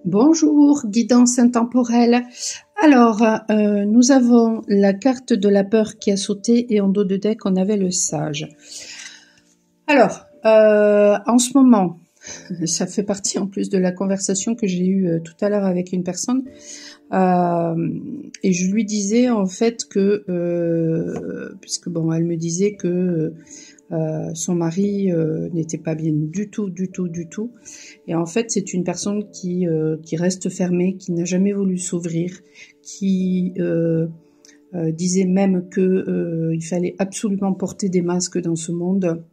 Bonjour, guidance intemporelle. Alors, nous avons la carte de la peur qui a sauté et en dos de deck, on avait le sage. Alors, en ce moment, ça fait partie en plus de la conversation que j'ai eue tout à l'heure avec une personne, et je lui disais en fait que, puisque bon, elle me disait que son mari n'était pas bien du tout, et en fait c'est une personne qui reste fermée, qui n'a jamais voulu s'ouvrir, qui disait même que il fallait absolument porter des masques dans ce monde,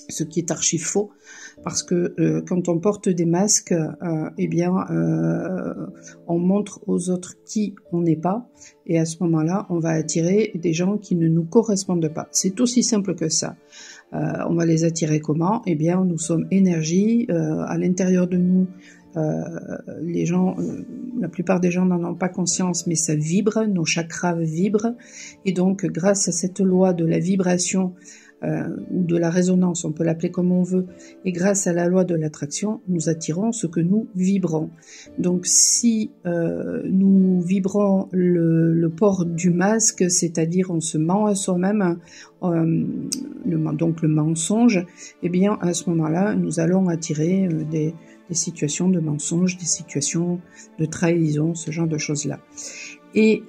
ce qui est archi faux, parce que quand on porte des masques, eh bien, on montre aux autres qui on n'est pas, et à ce moment-là, on va attirer des gens qui ne nous correspondent pas. C'est aussi simple que ça. On va les attirer comment? Eh bien, nous sommes énergie, à l'intérieur de nous. Les gens, la plupart des gens n'en ont pas conscience, mais ça vibre, nos chakras vibrent, et donc grâce à cette loi de la vibration, ou de la résonance, on peut l'appeler comme on veut, et grâce à la loi de l'attraction, nous attirons ce que nous vibrons. Donc si nous vibrons le port du masque, c'est-à-dire on se ment à soi-même, donc le mensonge, eh bien à ce moment-là, nous allons attirer des situations de mensonge, des situations de trahison, ce genre de choses-là. Et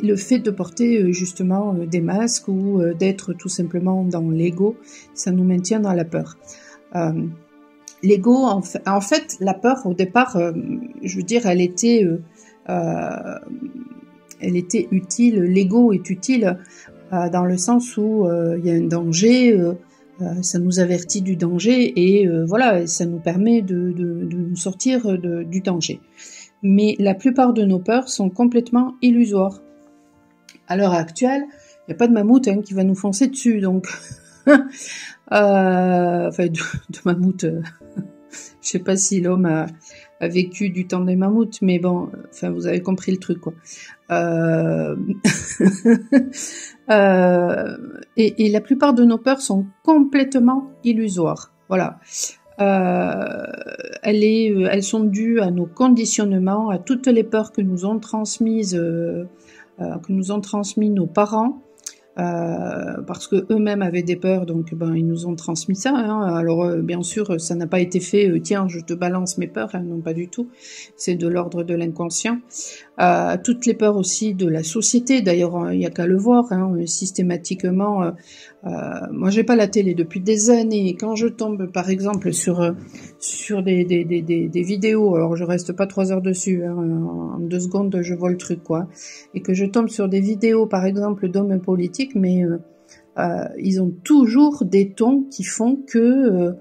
le fait de porter justement des masques ou d'être tout simplement dans l'ego, ça nous maintient dans la peur. L'ego, en fait, la peur au départ, je veux dire, elle était utile. L'ego est utile dans le sens où il y a un danger, ça nous avertit du danger et voilà, ça nous permet de nous sortir du danger. Mais la plupart de nos peurs sont complètement illusoires. À l'heure actuelle, il n'y a pas de mammouth qui va nous foncer dessus, donc enfin de mammouth. Je sais pas si l'homme a vécu du temps des mammouths, mais bon, enfin vous avez compris le truc quoi. Et la plupart de nos peurs sont complètement illusoires. Voilà. Elles sont dues à nos conditionnements, à toutes les peurs que nous ont transmises. Que nous ont transmis nos parents, parce que eux-mêmes avaient des peurs, donc ils nous ont transmis ça. Alors bien sûr, ça n'a pas été fait. Tiens, je te balance mes peurs. Non, pas du tout. C'est de l'ordre de l'inconscient. Toutes les peurs aussi de la société. D'ailleurs, il n'y a qu'à le voir. Systématiquement, moi, j'ai pas la télé depuis des années. Et quand je tombe, par exemple, sur des vidéos, alors je reste pas 3 heures dessus. En 2 secondes, je vois le truc, quoi. Et que je tombe sur des vidéos, par exemple, d'hommes politiques, mais ils ont toujours des tons qui font que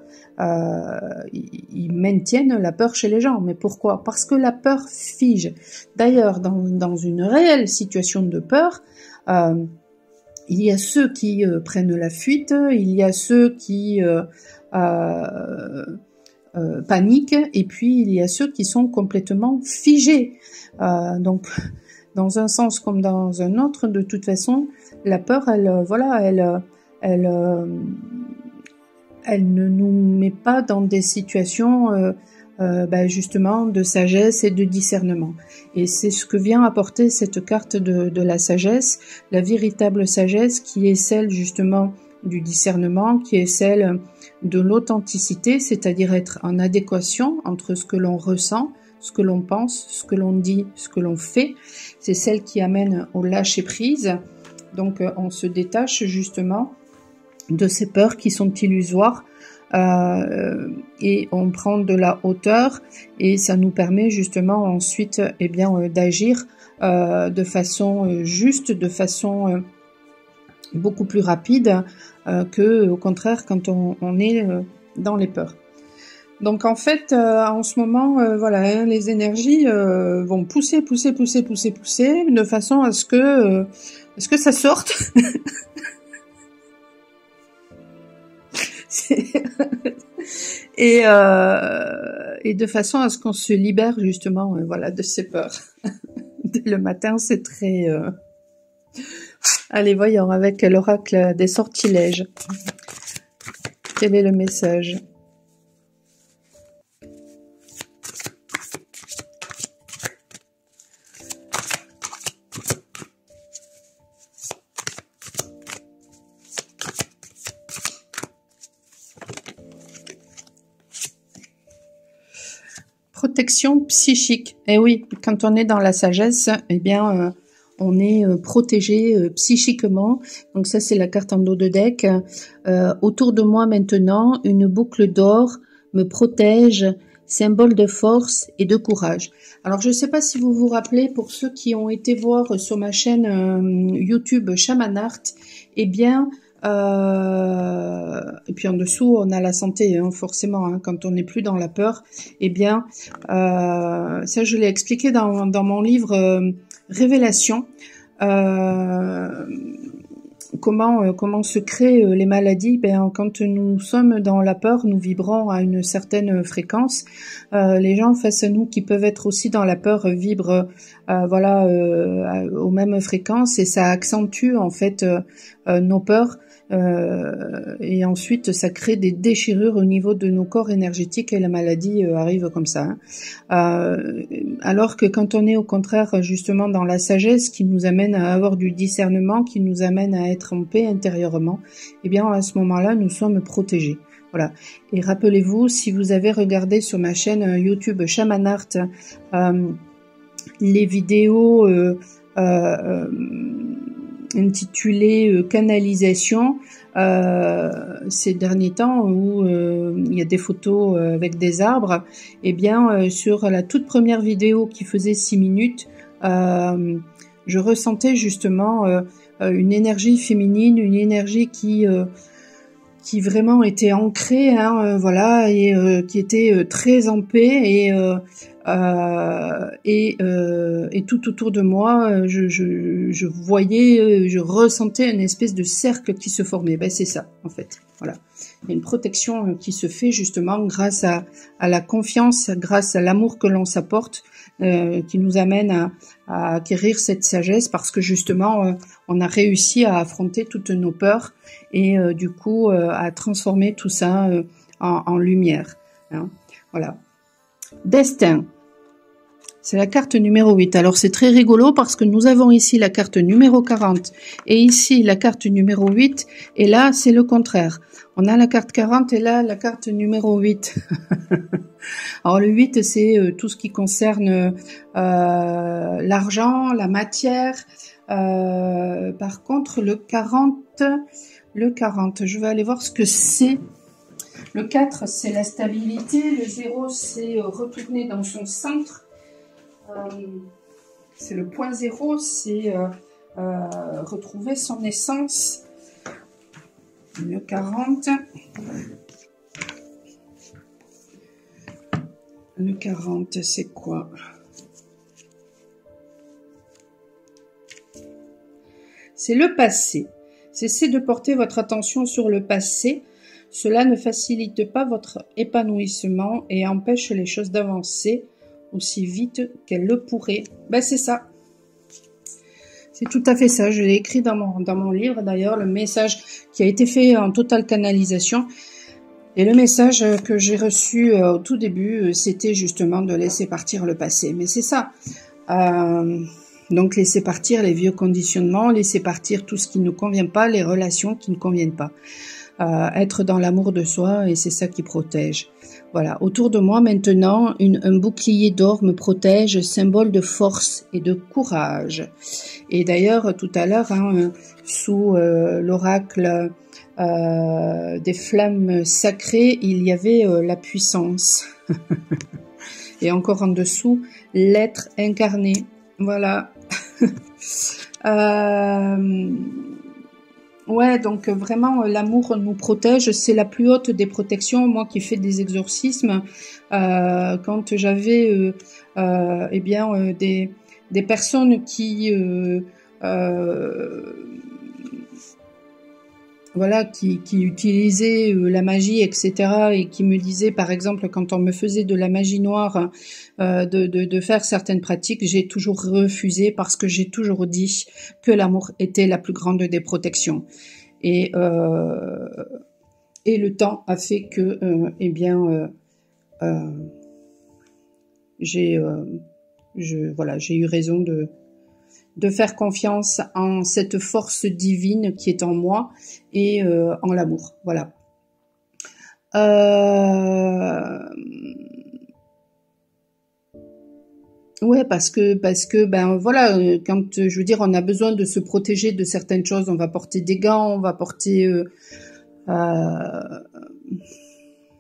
ils maintiennent la peur chez les gens. Mais pourquoi? Parce que la peur fige. D'ailleurs, dans une réelle situation de peur, il y a ceux qui prennent la fuite, il y a ceux qui paniquent, et puis il y a ceux qui sont complètement figés. Donc, dans un sens comme dans un autre, de toute façon, la peur, elle ne nous met pas dans des situations justement de sagesse et de discernement. Et c'est ce que vient apporter cette carte de la sagesse, la véritable sagesse qui est celle justement du discernement, qui est celle de l'authenticité, c'est-à-dire être en adéquation entre ce que l'on ressent, ce que l'on pense, ce que l'on dit, ce que l'on fait. C'est celle qui amène au lâcher-prise. Donc on se détache justement de ces peurs qui sont illusoires, et on prend de la hauteur, et ça nous permet justement ensuite d'agir de façon juste, de façon beaucoup plus rapide que au contraire quand on est dans les peurs. Donc en fait, en ce moment, les énergies vont pousser de façon à ce que ça sorte. et de façon à ce qu'on se libère justement de ces peurs. Le matin, c'est très... Allez, voyons avec l'oracle des sortilèges. Quel est le message? protection psychique. Et oui, quand on est dans la sagesse, eh bien, on est protégé psychiquement. Donc ça, c'est la carte en dos de deck. Autour de moi maintenant, une boucle d'or me protège, symbole de force et de courage. Alors, je ne sais pas si vous vous rappelez, pour ceux qui ont été voir sur ma chaîne YouTube Shaman Art, eh bien, et puis en dessous, on a la santé, hein, forcément, hein, quand on n'est plus dans la peur, eh bien, ça je l'ai expliqué dans mon livre Révélation, comment se créent les maladies. Ben, quand nous sommes dans la peur, nous vibrons à une certaine fréquence. Les gens face à nous qui peuvent être aussi dans la peur vibrent aux mêmes fréquences, et ça accentue en fait nos peurs. Et ensuite ça crée des déchirures au niveau de nos corps énergétiques, et la maladie arrive comme ça, hein. Alors que quand on est au contraire justement dans la sagesse, qui nous amène à avoir du discernement, qui nous amène à être en paix intérieurement, eh bien à ce moment-là nous sommes protégés. Voilà. Et rappelez-vous, si vous avez regardé sur ma chaîne YouTube Shaman Art les vidéos intitulé canalisation, ces derniers temps, où il y a des photos avec des arbres, et bien sur la toute première vidéo qui faisait 6 minutes, je ressentais justement une énergie féminine, une énergie qui vraiment était ancrée, hein, voilà, et qui était très en paix, et tout autour de moi, je voyais, je ressentais une espèce de cercle qui se formait. Ben c'est ça, en fait. Voilà, il y a une protection qui se fait justement grâce à la confiance, grâce à l'amour que l'on s'apporte, qui nous amène à acquérir cette sagesse, parce que justement, on a réussi à affronter toutes nos peurs, et du coup à transformer tout ça en lumière, hein. Voilà. Destin. C'est la carte numéro 8. Alors, c'est très rigolo parce que nous avons ici la carte numéro 40 et ici la carte numéro 8. Et là, c'est le contraire. On a la carte 40 et là, la carte numéro 8. Alors, le 8, c'est tout ce qui concerne l'argent, la matière. Par contre, le 40, je vais aller voir ce que c'est. Le 4, c'est la stabilité. Le 0, c'est retourner dans son centre. C'est le point 0, c'est retrouver son essence. Le 40. Le 40, c'est quoi? C'est le passé. Cessez de porter votre attention sur le passé. Cela ne facilite pas votre épanouissement et empêche les choses d'avancer aussi vite qu'elle le pourrait. Ben c'est ça. C'est tout à fait ça. Je l'ai écrit dans mon livre d'ailleurs, le message qui a été fait en totale canalisation. Et le message que j'ai reçu au tout début, c'était justement de laisser partir le passé. Mais c'est ça. Donc laisser partir les vieux conditionnements, laisser partir tout ce qui ne convient pas, les relations qui ne conviennent pas. Être dans l'amour de soi, et c'est ça qui protège. Voilà, autour de moi maintenant, un bouclier d'or me protège, symbole de force et de courage. Et d'ailleurs, tout à l'heure, hein, sous l'oracle des flammes sacrées, il y avait la puissance. Et encore en dessous, l'être incarné. Voilà. Ouais, donc vraiment, l'amour nous protège, c'est la plus haute des protections. Moi qui fais des exorcismes, quand j'avais eh bien des personnes qui voilà, qui utilisaient la magie, etc., et qui me disaient, par exemple, quand on me faisait de la magie noire, de faire certaines pratiques, j'ai toujours refusé parce que j'ai toujours dit que l'amour était la plus grande des protections. Et le temps a fait que, eh bien, j'ai eu raison de faire confiance en cette force divine qui est en moi et en l'amour. Voilà. Ouais, parce que ben voilà, quand je veux dire, on a besoin de se protéger de certaines choses, on va porter des gants, on va porter euh,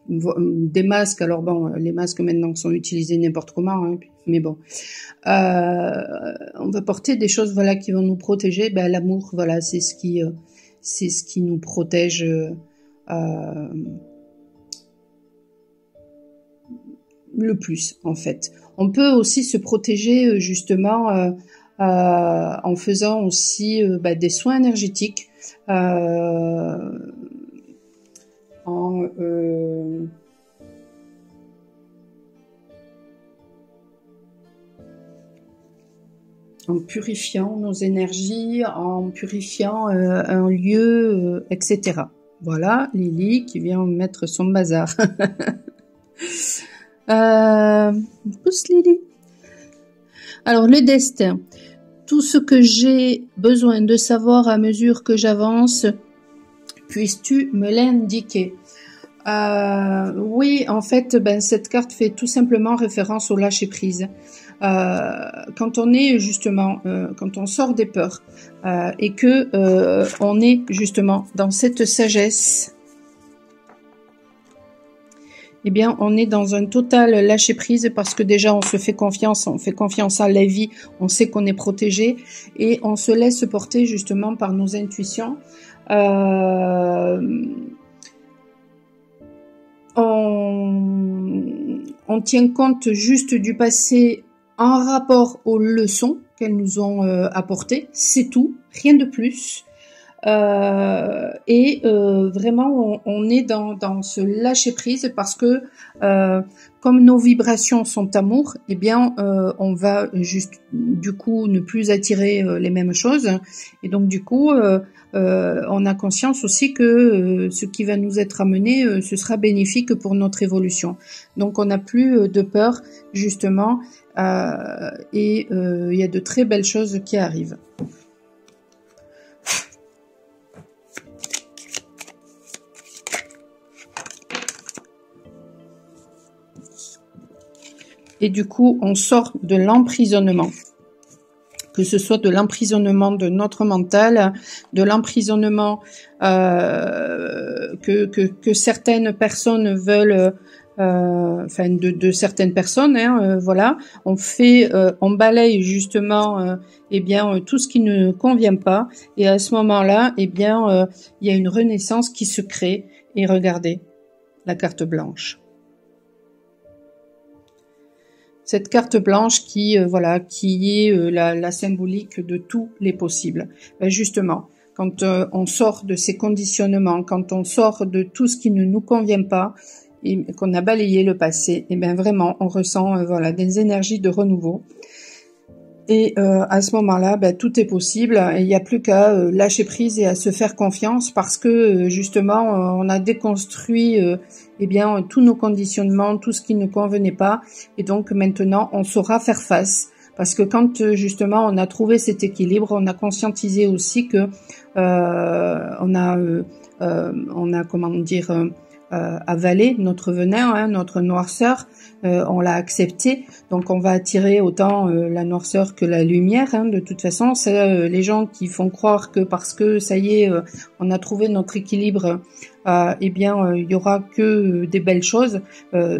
des masques. Alors bon, les masques maintenant sont utilisés n'importe comment, hein, mais bon, on va porter des choses voilà qui vont nous protéger. Ben l'amour, voilà, c'est ce qui nous protège. Le plus en fait. On peut aussi se protéger justement en faisant aussi des soins énergétiques, euh, en, euh, en purifiant nos énergies, en purifiant un lieu, etc. Voilà, Lily qui vient mettre son bazar. Pousse Lily. Alors le destin. Tout ce que j'ai besoin de savoir à mesure que j'avance, puisses-tu me l'indiquer? Oui, en fait, ben, cette carte fait tout simplement référence au lâcher prise. Quand on est justement, quand on sort des peurs et que on est justement dans cette sagesse, eh bien, on est dans un total lâcher prise parce que déjà on se fait confiance, on fait confiance à la vie, on sait qu'on est protégé et on se laisse porter justement par nos intuitions. On tient compte juste du passé en rapport aux leçons qu'elles nous ont apportées, c'est tout, rien de plus. Vraiment on est dans ce lâcher prise parce que comme nos vibrations sont amour, eh bien on va juste du coup ne plus attirer les mêmes choses et donc du coup on a conscience aussi que ce qui va nous être amené ce sera bénéfique pour notre évolution. Donc on n'a plus de peur justement il y a de très belles choses qui arrivent. Et du coup, on sort de l'emprisonnement. Que ce soit de l'emprisonnement de notre mental, de l'emprisonnement que certaines personnes veulent, enfin de certaines personnes, hein, voilà. On balaye justement, eh bien tout ce qui ne convient pas. Et à ce moment-là, eh bien, il y a une renaissance qui se crée. Et regardez, la carte blanche. Cette carte blanche qui voilà, qui est la symbolique de tous les possibles. Ben justement, quand on sort de ces conditionnements, quand on sort de tout ce qui ne nous convient pas et qu'on a balayé le passé, et bien vraiment on ressent voilà des énergies de renouveau. Et à ce moment-là, ben, tout est possible. Il n'y a plus qu'à lâcher prise et à se faire confiance parce que justement, on a déconstruit eh bien tous nos conditionnements, tout ce qui ne convenait pas. Et donc maintenant, on saura faire face. Parce que quand justement on a trouvé cet équilibre, on a conscientisé aussi que on a comment dire avalé notre venin, hein, notre noirceur, on l'a accepté, donc on va attirer autant la noirceur que la lumière, hein, de toute façon. C'est les gens qui font croire que parce que ça y est, on a trouvé notre équilibre, eh bien il y aura que des belles choses,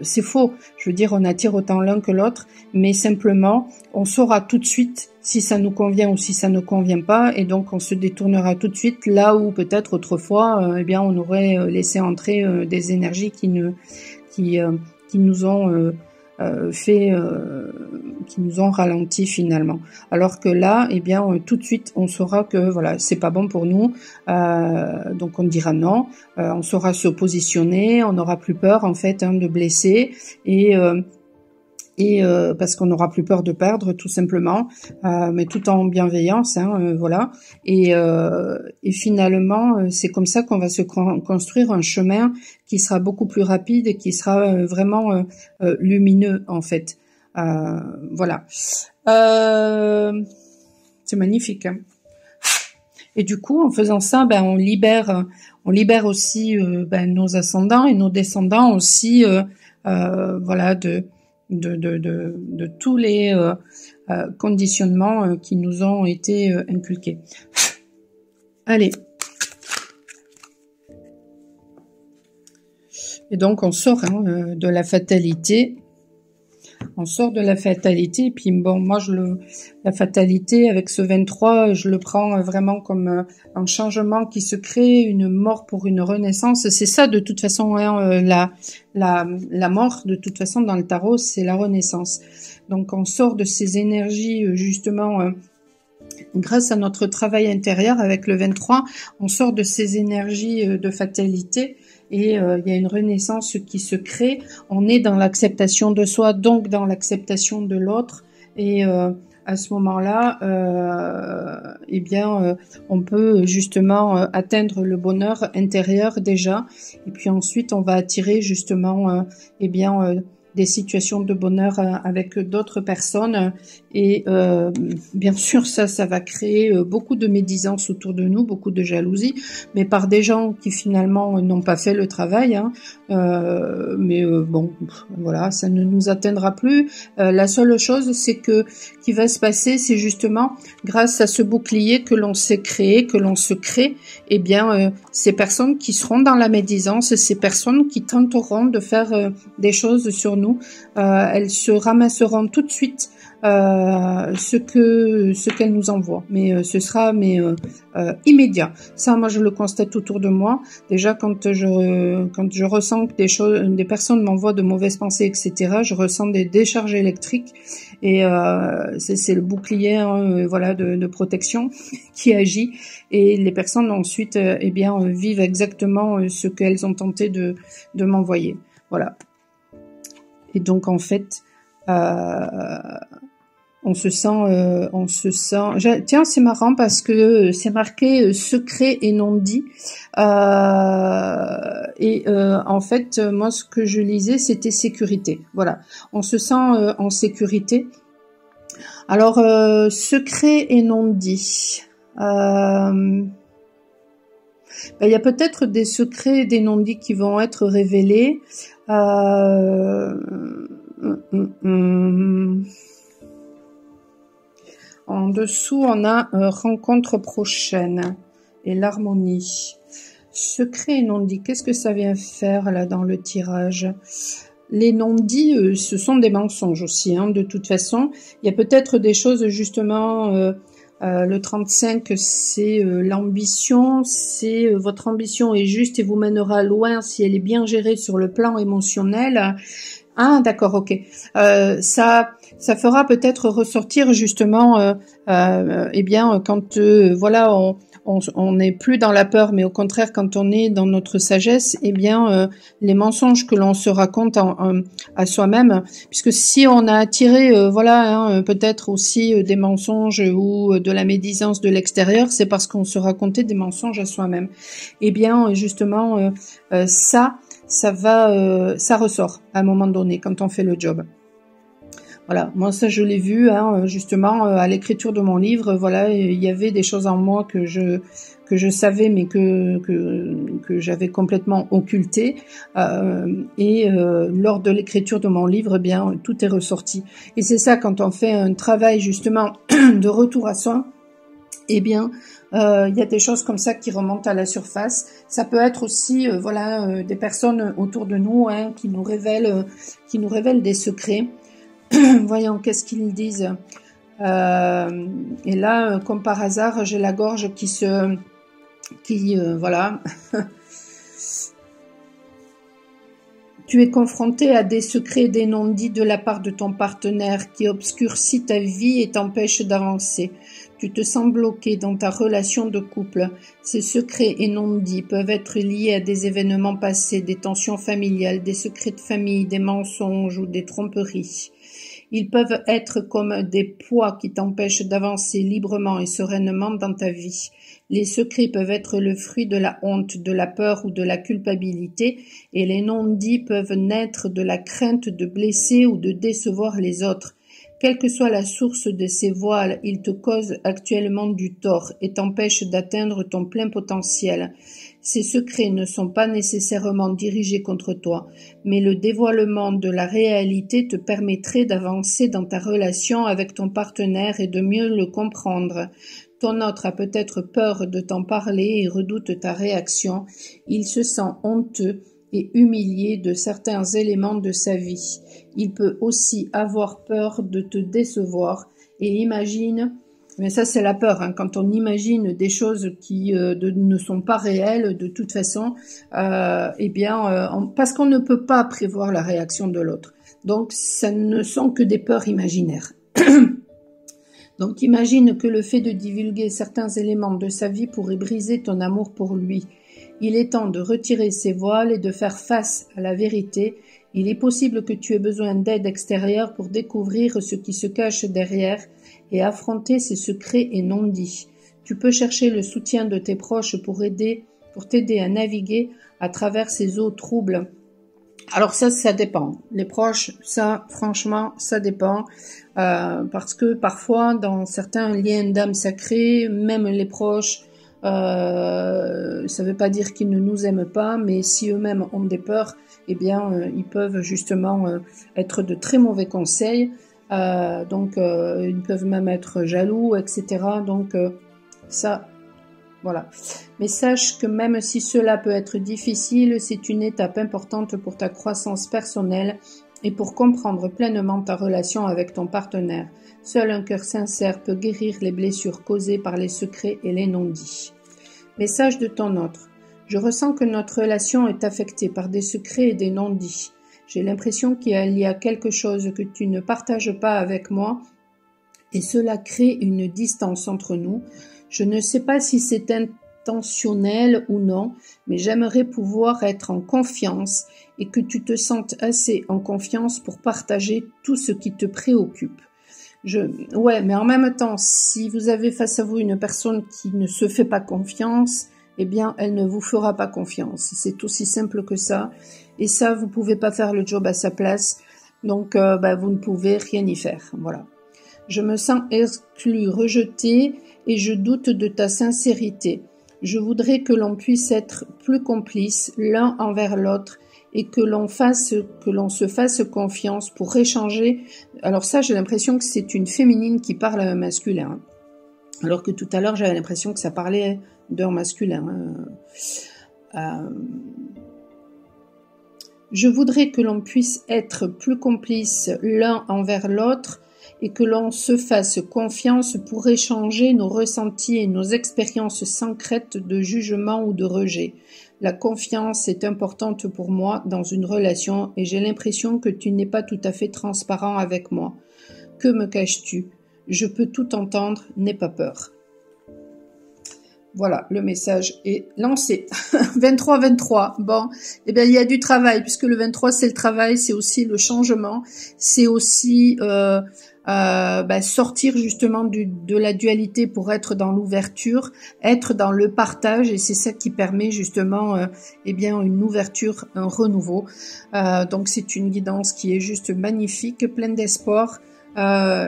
c'est faux. Je veux dire, on attire autant l'un que l'autre, mais simplement on saura tout de suite si ça nous convient ou si ça ne convient pas, et donc on se détournera tout de suite là où peut-être autrefois, eh bien on aurait laissé entrer des énergies qui nous ont qui nous ont ralenti finalement. Alors que là, eh bien tout de suite on saura que voilà, c'est pas bon pour nous, donc on dira non, on saura se positionner, on n'aura plus peur en fait de blesser et parce qu'on n'aura plus peur de perdre tout simplement, mais tout en bienveillance, hein, voilà. Et finalement, c'est comme ça qu'on va se construire un chemin qui sera beaucoup plus rapide et qui sera vraiment lumineux en fait. Voilà. C'est magnifique. Hein. Et du coup, en faisant ça, ben on libère aussi nos ascendants et nos descendants aussi, voilà de tous les conditionnements qui nous ont été inculqués. Allez. Et donc on sort de la fatalité. On sort de la fatalité, et puis bon, moi la fatalité avec ce 23, je le prends vraiment comme un changement qui se crée, une mort pour une renaissance. C'est ça de toute façon, la mort de toute façon dans le tarot, c'est la renaissance. Donc on sort de ces énergies justement grâce à notre travail intérieur avec le 23, on sort de ces énergies de fatalité. Et il y a une renaissance qui se crée. On est dans l'acceptation de soi, donc dans l'acceptation de l'autre. Et à ce moment-là, eh bien, on peut justement atteindre le bonheur intérieur déjà. Et puis ensuite, on va attirer justement, eh bien, des situations de bonheur avec d'autres personnes. Et bien sûr, ça va créer beaucoup de médisance autour de nous, beaucoup de jalousie, mais par des gens qui finalement n'ont pas fait le travail. Bon, voilà, ça ne nous atteindra plus. La seule chose, c'est que qui va se passer, c'est justement grâce à ce bouclier que l'on s'est créé, que l'on se crée, eh bien, ces personnes qui seront dans la médisance, ces personnes qui tenteront de faire des choses sur nous, elles se ramasseront tout de suite ce qu'elle nous envoie, mais ce sera immédiat. Ça, moi, je le constate autour de moi. Déjà, quand je ressens que des personnes m'envoient de mauvaises pensées, etc., je ressens des décharges électriques et c'est le bouclier, voilà, de protection qui agit. Et les personnes ensuite, eh bien, vivent exactement ce qu'elles ont tenté de m'envoyer. Voilà. Et donc, en fait, on se sent. Tiens, c'est marrant parce que c'est marqué secret et non dit. En fait, moi, ce que je lisais, c'était sécurité. Voilà, on se sent en sécurité. Alors, secret et non dit. Il y a peut-être des secrets et des non-dits qui vont être révélés. En dessous, on a rencontre prochaine et l'harmonie. Secret et non-dit, qu'est-ce que ça vient faire là dans le tirage? Les non-dits, ce sont des mensonges aussi, de toute façon. Il y a peut-être des choses justement... le 35, c'est l'ambition, c'est votre ambition est juste et vous mènera loin si elle est bien gérée sur le plan émotionnel. Ah, d'accord, ok. Ça fera peut-être ressortir justement, eh bien, quand voilà, on n'est plus dans la peur, mais au contraire, quand on est dans notre sagesse, eh bien, les mensonges que l'on se raconte à soi-même, puisque si on a attiré, voilà, peut-être aussi des mensonges ou de la médisance de l'extérieur, c'est parce qu'on se racontait des mensonges à soi-même. Eh bien, justement, ça ressort à un moment donné quand on fait le job. Voilà, moi ça je l'ai vu, justement à l'écriture de mon livre. Voilà, il y avait des choses en moi que je savais mais que j'avais complètement occulté. Lors de l'écriture de mon livre, eh bien tout est ressorti. Et c'est ça, quand on fait un travail justement de retour à soi, eh bien, il y a des choses comme ça qui remontent à la surface. Ça peut être aussi, des personnes autour de nous qui nous révèlent des secrets. Voyons, qu'est-ce qu'ils disent. Et là, comme par hasard, j'ai la gorge voilà. Tu es confronté à des secrets et des non-dits de la part de ton partenaire qui obscurcit ta vie et t'empêche d'avancer. Tu te sens bloqué dans ta relation de couple. Ces secrets et non-dits peuvent être liés à des événements passés, des tensions familiales, des secrets de famille, des mensonges ou des tromperies. Ils peuvent être comme des poids qui t'empêchent d'avancer librement et sereinement dans ta vie. Les secrets peuvent être le fruit de la honte, de la peur ou de la culpabilité, et les non-dits peuvent naître de la crainte de blesser ou de décevoir les autres. Quelle que soit la source de ces voiles, ils te causent actuellement du tort et t'empêchent d'atteindre ton plein potentiel. Ces secrets ne sont pas nécessairement dirigés contre toi, mais le dévoilement de la réalité te permettrait d'avancer dans ta relation avec ton partenaire et de mieux le comprendre. Ton autre a peut-être peur de t'en parler et redoute ta réaction. Il se sent honteux et humilié de certains éléments de sa vie. Il peut aussi avoir peur de te décevoir et imagine, mais ça c'est la peur, hein, quand on imagine des choses qui ne sont pas réelles de toute façon, parce qu'on ne peut pas prévoir la réaction de l'autre. Donc ça ne sont que des peurs imaginaires. Donc imagine que le fait de divulguer certains éléments de sa vie pourrait briser ton amour pour lui. Il est temps de retirer ses voiles et de faire face à la vérité. Il est possible que tu aies besoin d'aide extérieure pour découvrir ce qui se cache derrière et affronter ces secrets et non-dits. Tu peux chercher le soutien de tes proches pour t'aider à naviguer à travers ces eaux troubles. Alors ça dépend. Les proches, ça, franchement, ça dépend. Parce que parfois, dans certains liens d'âme sacrée, même les proches, ça ne veut pas dire qu'ils ne nous aiment pas, mais si eux-mêmes ont des peurs, eh bien, ils peuvent justement être de très mauvais conseils. Donc, ils peuvent même être jaloux, etc. Donc, ça, voilà. Mais sache que même si cela peut être difficile, c'est une étape importante pour ta croissance personnelle et pour comprendre pleinement ta relation avec ton partenaire. Seul un cœur sincère peut guérir les blessures causées par les secrets et les non-dits. Message de ton autre. Je ressens que notre relation est affectée par des secrets et des non-dits. J'ai l'impression qu'il y a quelque chose que tu ne partages pas avec moi et cela crée une distance entre nous. Je ne sais pas si c'est intentionnel ou non, mais j'aimerais pouvoir être en confiance et que tu te sentes assez en confiance pour partager tout ce qui te préoccupe. Ouais, mais en même temps, si vous avez face à vous une personne qui ne se fait pas confiance, eh bien, elle ne vous fera pas confiance. C'est aussi simple que ça. Et ça, vous pouvez pas faire le job à sa place. Donc, vous ne pouvez rien y faire. Voilà. Je me sens exclue, rejetée et je doute de ta sincérité. Je voudrais que l'on puisse être plus complices l'un envers l'autre et que l'on se fasse confiance pour échanger. Alors ça, j'ai l'impression que c'est une féminine qui parle à un masculin. Alors que tout à l'heure, j'avais l'impression que ça parlait d'un masculin. Je voudrais que l'on puisse être plus complices l'un envers l'autre et que l'on se fasse confiance pour échanger nos ressentis et nos expériences sans crainte de jugement ou de rejet. La confiance est importante pour moi dans une relation et j'ai l'impression que tu n'es pas tout à fait transparent avec moi. Que me caches-tu ? Je peux tout entendre, n'aie pas peur. Voilà, le message est lancé. 23-23, bon, eh bien il y a du travail, puisque le 23 c'est le travail, c'est aussi le changement, c'est aussi sortir justement de la dualité pour être dans l'ouverture, être dans le partage, et c'est ça qui permet justement une ouverture, un renouveau. Donc c'est une guidance qui est juste magnifique, pleine d'espoir.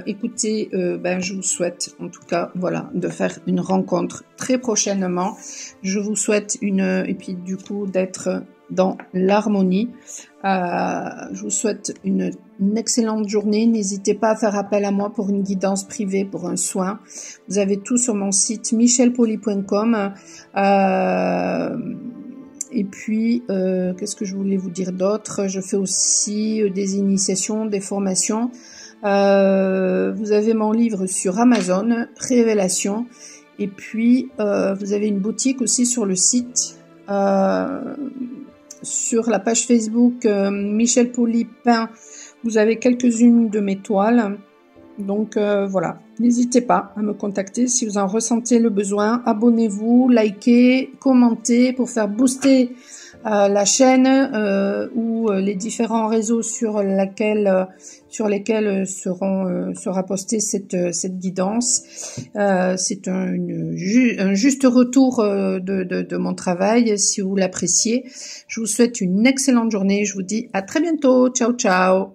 Écoutez, je vous souhaite en tout cas, voilà, de faire une rencontre très prochainement. Je vous souhaite et puis du coup d'être dans l'harmonie. Je vous souhaite une excellente journée. N'hésitez pas à faire appel à moi pour une guidance privée, pour un soin. Vous avez tout sur mon site michelpoli.com. Et puis, qu'est-ce que je voulais vous dire d'autre ? Je fais aussi des initiations, des formations. Vous avez mon livre sur Amazon, Révélation, et puis vous avez une boutique aussi sur le site, sur la page Facebook Michel Poli Peint. Vous avez quelques-unes de mes toiles, donc voilà, n'hésitez pas à me contacter si vous en ressentez le besoin. Abonnez-vous, likez, commentez pour faire booster la chaîne ou les différents réseaux sur lesquels sera postée cette guidance. C'est un juste retour de mon travail si vous l'appréciez. Je vous souhaite une excellente journée. Je vous dis à très bientôt. Ciao, ciao.